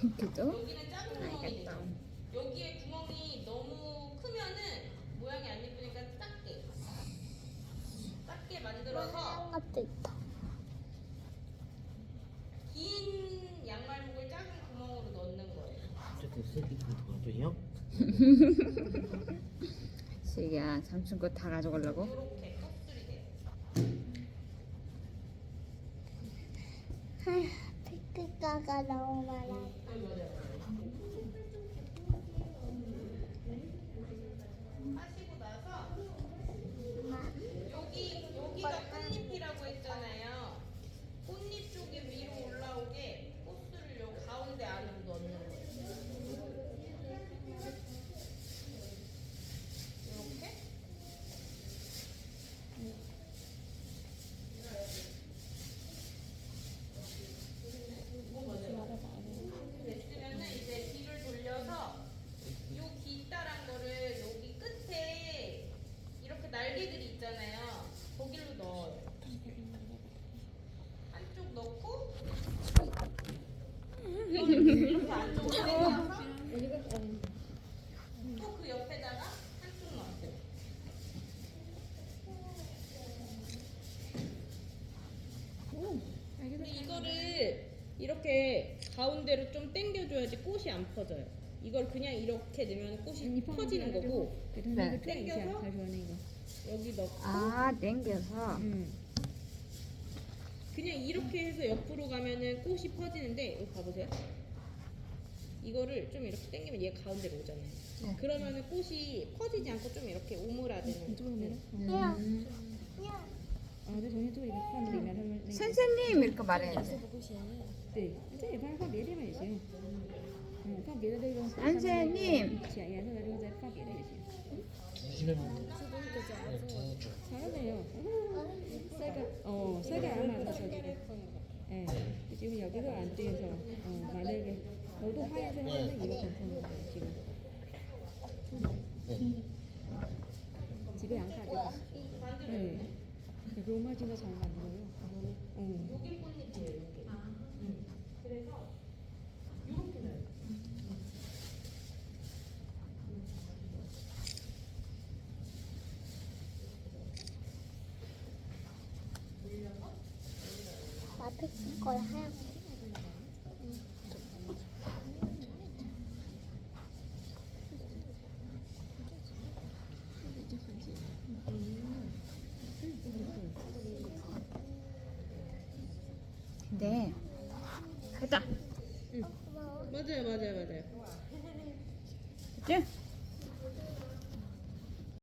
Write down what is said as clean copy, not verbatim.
핑크도? 여기는 작은 구멍이 되죠. 여기에 구멍이 너무 크면은 모양이 안 예쁘니까 작게 만들어서 것도 있다. 긴 양말목을 작은 구멍으로 넣는 거예요. 어쨌든 슬기 좀 도와줘요. 슬기야 삼촌 거 다 가져가려고? 이렇게 껍질이 돼요. 피크가가 너무 많아. 하시고 나서 여기가 꽃잎이라고 했잖아요. 꽃잎 쪽에 위로 올라오게 꽃술을 요 가운데 안으로 넣는 거예요. 이렇게. 됐으면은 이제 뒤를 돌려서 요 길다란 거를 여기 끝에 이렇게 날개들이 있잖아요. 거기로 넣어요. 한쪽 넣고 이렇게 안쪽으로 당겨서 또 그 옆에다가 한쪽 넣어요. 근데 이거를 이렇게 가운데로 좀 당겨줘야지 꽃이 안 퍼져요. 이걸 그냥 이렇게 넣으면 꽃이 퍼지는 거고 네. 당겨서 여기 넣고 아 땡겨서. 그냥 이렇게 해서 옆으로 가면은 꽃이 퍼지는데 여기 봐보세요. 이거를 좀 이렇게 당기면 얘가 가운데로 오잖아요. 네. 그러면은 꽃이 퍼지지 않고 좀 이렇게 오므라드는 선생님 이렇게 말해야지. 네, 이제 phải phát biểu thế mà chị. Phát biểu ở đây luôn. 선생님. Chị ấy rồi đưa ra phát biểu đây chị. 주시면 이렇게 잘하네요. 새가 안 맞아서 지금. 예, 지금 여기가 안 띄어서 만약에 너도 하얀색 하는데 이거 괜찮은 거예요 지금. 집에 안 가지고. 네. 로마 진짜 잘 만들어요. 여기 꽃잎이에요. 여기. 그래서 이렇게 넣어요. 앞에 걸 하얀. 네. 됐다. 맞아요. 됐지?